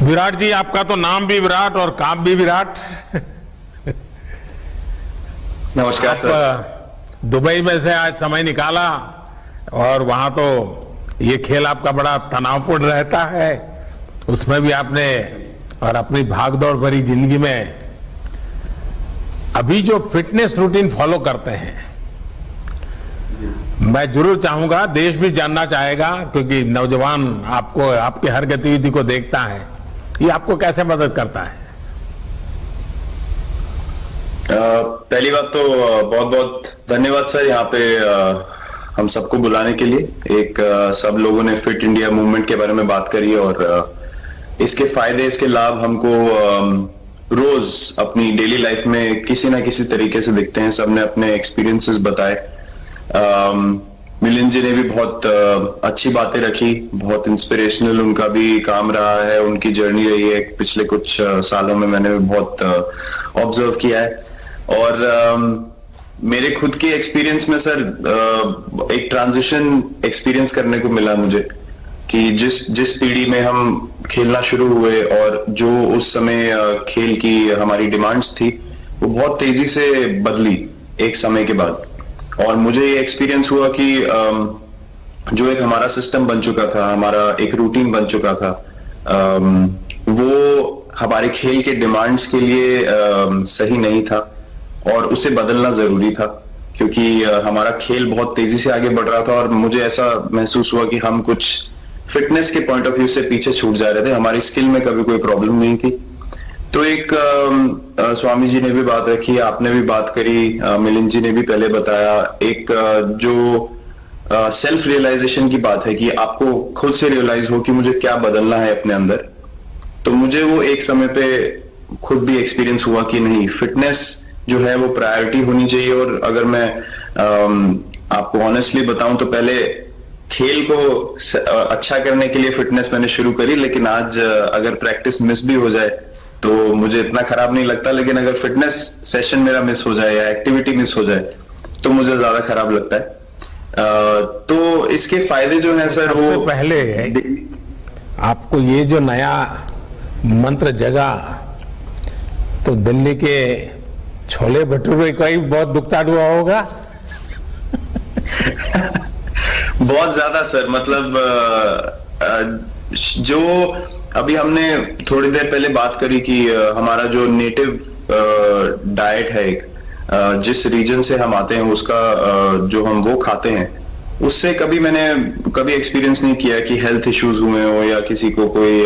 विराट जी, आपका तो नाम भी विराट और काम भी विराट। नमस्कार सर। आप दुबई में से आज समय निकाला और वहां तो ये खेल आपका बड़ा तनावपूर्ण रहता है, उसमें भी आपने और अपनी भागदौड़ भरी जिंदगी में अभी जो फिटनेस रूटीन फॉलो करते हैं, मैं जरूर चाहूंगा, देश भी जानना चाहेगा, क्योंकि नौजवान आपको आपकी हर गतिविधि को देखता है, ये आपको कैसे मदद करता है? पहली बात तो बहुत बहुत धन्यवाद सर, यहाँ पे हम सबको बुलाने के लिए। एक सब लोगों ने फिट इंडिया मूवमेंट के बारे में बात करी और इसके फायदे, इसके लाभ हमको रोज अपनी डेली लाइफ में किसी ना किसी तरीके से दिखते हैं। सबने अपने एक्सपीरियंसेस बताए। मिलिंद जी ने भी बहुत अच्छी बातें रखी, बहुत इंस्पिरेशनल उनका भी काम रहा है, उनकी जर्नी रही है पिछले कुछ सालों में, मैंने भी बहुत ऑब्जर्व किया है। और मेरे खुद के एक्सपीरियंस में सर एक ट्रांजिशन एक्सपीरियंस करने को मिला मुझे कि जिस पीढ़ी में हम खेलना शुरू हुए और जो उस समय खेल की हमारी डिमांड्स थी, वो बहुत तेजी से बदली एक समय के बाद। और मुझे ये एक्सपीरियंस हुआ कि जो एक हमारा सिस्टम बन चुका था, हमारा एक रूटीन बन चुका था, वो हमारे खेल के डिमांड्स के लिए सही नहीं था और उसे बदलना जरूरी था, क्योंकि हमारा खेल बहुत तेजी से आगे बढ़ रहा था और मुझे ऐसा महसूस हुआ कि हम कुछ फिटनेस के पॉइंट ऑफ व्यू से पीछे छूट जा रहे थे। हमारी स्किल में कभी कोई प्रॉब्लम नहीं थी। तो एक स्वामी जी ने भी बात रखी, आपने भी बात करी, मिलिंद जी ने भी पहले बताया, एक जो सेल्फ रियलाइजेशन की बात है कि आपको खुद से रियलाइज हो कि मुझे क्या बदलना है अपने अंदर। तो मुझे वो एक समय पे खुद भी एक्सपीरियंस हुआ कि नहीं, फिटनेस जो है वो प्रायोरिटी होनी चाहिए। और अगर मैं आपको ऑनेस्टली बताऊं तो पहले खेल को अच्छा करने के लिए फिटनेस मैंने शुरू करी, लेकिन आज अगर प्रैक्टिस मिस भी हो जाए तो मुझे इतना खराब नहीं लगता, लेकिन अगर फिटनेस सेशन मेरा मिस हो जाए या एक्टिविटी मिस हो जाए तो मुझे ज्यादा खराब लगता है। तो इसके फायदे जो हैं सर, वो पहले आपको ये जो नया मंत्र जगा तो दिल्ली के छोले भटूरे का ही बहुत दुखता हुआ होगा। बहुत ज्यादा सर, मतलब जो अभी हमने थोड़ी देर पहले बात करी कि हमारा जो नेटिव डाइट है, एक जिस रीजन से हम आते हैं उसका जो हम वो खाते हैं, उससे मैंने कभी एक्सपीरियंस नहीं किया कि हेल्थ इश्यूज हुए हो या किसी को कोई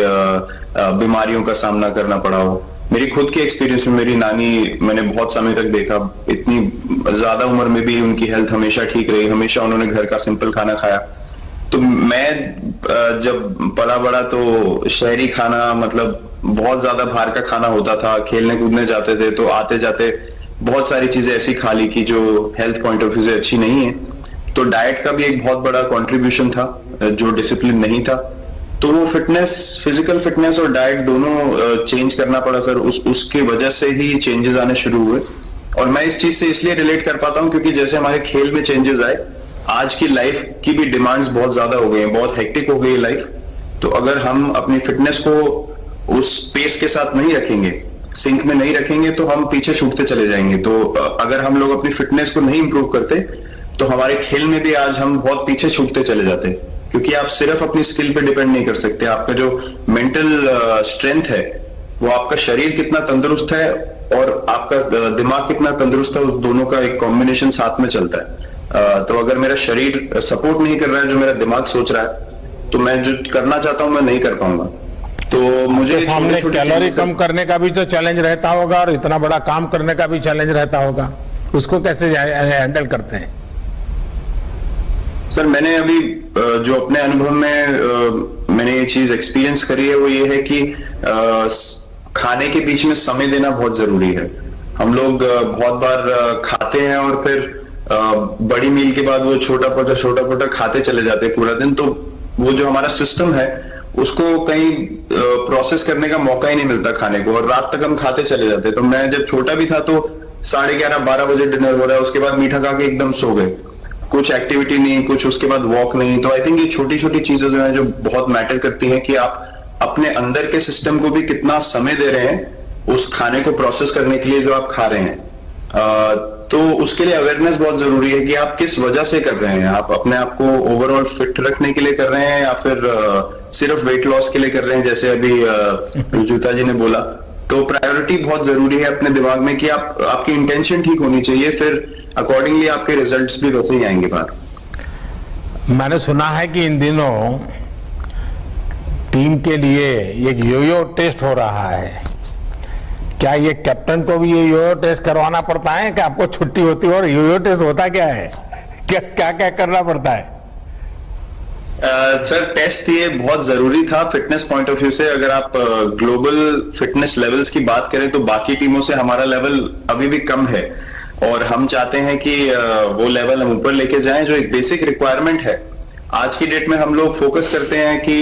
बीमारियों का सामना करना पड़ा हो। मेरी खुद की एक्सपीरियंस में मेरी नानी, मैंने बहुत समय तक देखा, इतनी ज्यादा उम्र में भी उनकी हेल्थ हमेशा ठीक रही, हमेशा उन्होंने घर का सिंपल खाना खाया। तो मैं जब पला बड़ा तो शहरी खाना, मतलब बहुत ज्यादा बाहर का खाना होता था, खेलने कूदने जाते थे तो आते जाते बहुत सारी चीजें ऐसी खा ली कि जो हेल्थ पॉइंट ऑफ व्यू से अच्छी नहीं है। तो डाइट का भी एक बहुत बड़ा कंट्रीब्यूशन था, जो डिसिप्लिन नहीं था। तो वो फिटनेस, फिजिकल फिटनेस और डाइट दोनों चेंज करना पड़ा सर। उसके वजह से ही चेंजेस आने शुरू हुए। और मैं इस चीज से इसलिए रिलेट कर पाता हूं क्योंकि जैसे हमारे खेल में चेंजेस आए, आज की लाइफ की भी डिमांड्स बहुत ज्यादा हो गई हैं, बहुत हेक्टिक हो गई है लाइफ। तो अगर हम अपनी फिटनेस को उस पेस के साथ नहीं रखेंगे, सिंक में नहीं रखेंगे, तो हम पीछे छूटते चले जाएंगे। तो अगर हम लोग अपनी फिटनेस को नहीं इंप्रूव करते तो हमारे खेल में भी आज हम बहुत पीछे छूटते चले जाते, क्योंकि आप सिर्फ अपनी स्किल पे डिपेंड नहीं कर सकते। आपका जो मेंटल स्ट्रेंथ है, वो आपका शरीर कितना तंदुरुस्त है और आपका दिमाग कितना तंदुरुस्त है, उस दोनों का एक कॉम्बिनेशन साथ में चलता है। तो अगर मेरा शरीर सपोर्ट नहीं कर रहा है जो मेरा दिमाग सोच रहा है, तो मैं जो करना चाहता हूं मैं नहीं कर पाऊंगा। तो मुझे सामने कैलोरी कम करने का भी तो चैलेंज रहता होगा और इतना बड़ा काम करने का भी चैलेंज रहता होगा, उसको कैसे हैंडल करते हैं? सर मैंने अभी जो अपने अनुभव में मैंने ये चीज एक्सपीरियंस करी है, वो ये है कि खाने के बीच में समय देना बहुत जरूरी है। हम लोग बहुत बार खाते हैं और फिर बड़ी मील के बाद वो छोटा पोटा खाते चले जाते हैं पूरा दिन। तो वो जो हमारा सिस्टम है उसको कहीं प्रोसेस करने का मौका ही नहीं मिलता खाने को, और रात तक हम खाते चले जाते। तो मैं जब छोटा भी था तो 11:30-12 बजे डिनर हो रहा है, उसके बाद मीठा खा के एकदम सो गए, कुछ एक्टिविटी नहीं, कुछ उसके बाद वॉक नहीं। तो आई थिंक ये छोटी छोटी चीजें जो है जो बहुत मैटर करती हैं कि आप अपने अंदर के सिस्टम को भी कितना समय दे रहे हैं उस खाने को प्रोसेस करने के लिए जो आप खा रहे हैं। तो उसके लिए अवेयरनेस बहुत जरूरी है कि आप किस वजह से कर रहे हैं। आप अपने आप को ओवरऑल फिट रखने के लिए कर रहे हैं या फिर सिर्फ वेट लॉस के लिए कर रहे हैं, जैसे अभी जूता जी ने बोला। तो प्रायोरिटी बहुत जरूरी है अपने दिमाग में कि आपकी इंटेंशन ठीक होनी चाहिए, फिर अकॉर्डिंगली आपके रिजल्ट्स भी वैसे ही आएंगे बाहर। मैंने सुना है कि इन दिनों टीम के लिए एक योयो टेस्ट हो रहा है। क्या ये कैप्टन को भी ये योयो टेस्ट करवाना पड़ता है कि आपको छुट्टी होती है? और योयो टेस्ट होता क्या है, क्या क्या क्या करना पड़ता है? सर टेस्ट ये बहुत जरूरी था फिटनेस पॉइंट ऑफ व्यू से। अगर आप ग्लोबल फिटनेस लेवल्स की बात करें तो बाकी टीमों से हमारा लेवल अभी भी कम है और हम चाहते हैं कि वो लेवल हम ऊपर लेके जाएं, जो एक बेसिक रिक्वायरमेंट है। आज की डेट में हम लोग फोकस करते हैं कि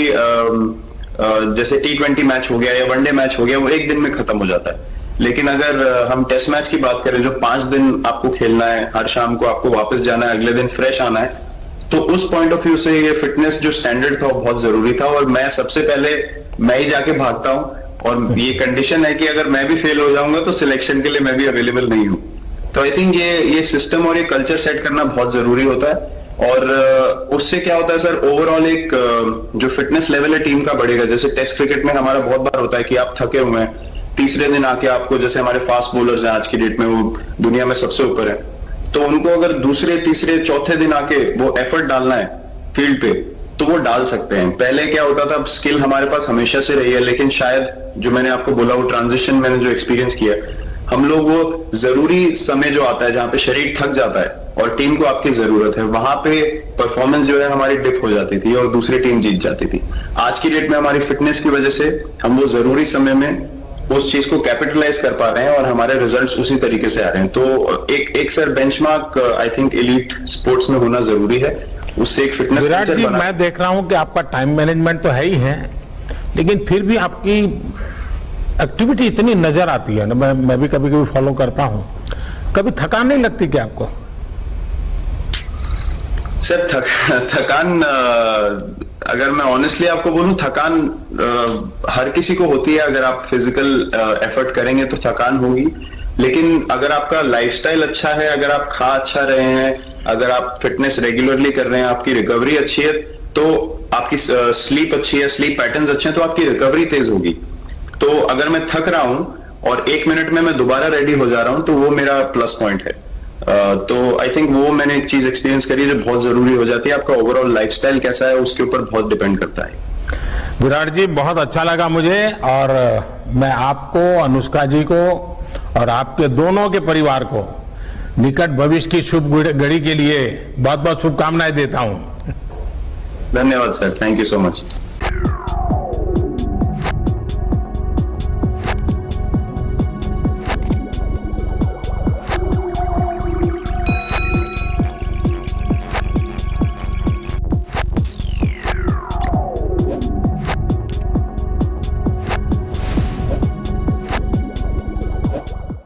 जैसे T20 मैच हो गया या वनडे मैच हो गया, वो एक दिन में खत्म हो जाता है। लेकिन अगर हम टेस्ट मैच की बात करें जो 5 दिन आपको खेलना है, हर शाम को आपको वापस जाना है, अगले दिन फ्रेश आना है, तो उस पॉइंट ऑफ व्यू से ये फिटनेस जो स्टैंडर्ड था वो बहुत जरूरी था। और मैं सबसे पहले मैं ही जाके भागता हूं और ये कंडीशन है कि अगर मैं भी फेल हो जाऊंगा तो सिलेक्शन के लिए मैं भी अवेलेबल नहीं हूं। तो आई थिंक ये सिस्टम और ये कल्चर सेट करना बहुत जरूरी होता है। और उससे क्या होता है सर, ओवरऑल एक जो फिटनेस लेवल है टीम का बढ़ेगा। जैसे टेस्ट क्रिकेट में हमारा बहुत बार होता है कि आप थके हुए हैं, तीसरे दिन आके आपको, जैसे हमारे फास्ट बॉलर्स हैं आज की डेट में, वो दुनिया में सबसे ऊपर है, तो उनको अगर दूसरे तीसरे चौथे दिन आके वो एफर्ट डालना है फील्ड पे तो वो डाल सकते हैं। पहले क्या होता था, स्किल हमारे पास हमेशा से रही है, लेकिन शायद जो मैंने आपको बोला वो ट्रांजिशन मैंने जो एक्सपीरियंस किया, हम लोग वो जरूरी समय जो आता है जहां पे शरीर थक जाता है और टीम को आपकी जरूरत है, वहां पे परफॉर्मेंस जो है हमारी डिप हो जाती थी और दूसरी टीम जीत जाती थी। आज की डेट में हमारी फिटनेस की वजह से हम वो जरूरी समय में उस चीज को कैपिटलाइज कर पा रहे हैं और हमारे रिजल्ट्स उसी तरीके से आ रहे हैं। तो एक sir benchmark I think elite sports में होना जरूरी है, उससे एक फिटनेस। विराट जी, मैं देख रहा हूं कि आपका टाइम मैनेजमेंट तो है ही है, लेकिन फिर भी आपकी एक्टिविटी इतनी नजर आती है ना, मैं भी कभी कभी फॉलो करता हूं, कभी थकान नहीं लगती क्या आपको? सर थकान अगर मैं ऑनेस्टली आपको बोलूं, थकान हर किसी को होती है। अगर आप फिजिकल एफर्ट करेंगे तो थकान होगी, लेकिन अगर आपका लाइफस्टाइल अच्छा है, अगर आप खा अच्छा रहे हैं, अगर आप फिटनेस रेगुलरली कर रहे हैं, आपकी रिकवरी अच्छी है, तो आपकी स्लीप अच्छी है, स्लीप पैटर्न्स अच्छे हैं, तो आपकी रिकवरी तेज होगी। तो अगर मैं थक रहा हूं और 1 मिनट में मैं दोबारा रेडी हो जा रहा हूं तो वो मेरा प्लस पॉइंट है। तो आई थिंक वो मैंने एक चीज एक्सपीरियंस करी जो बहुत जरूरी हो जाती है। आपका ओवरऑल लाइफस्टाइल कैसा है उसके ऊपर बहुत डिपेंड करता है। विराट जी, बहुत अच्छा लगा मुझे, और मैं आपको, अनुष्का जी को और आपके दोनों के परिवार को निकट भविष्य की शुभ घड़ी के लिए बहुत बहुत शुभकामनाएं देता हूं। धन्यवाद sir, thank you so much.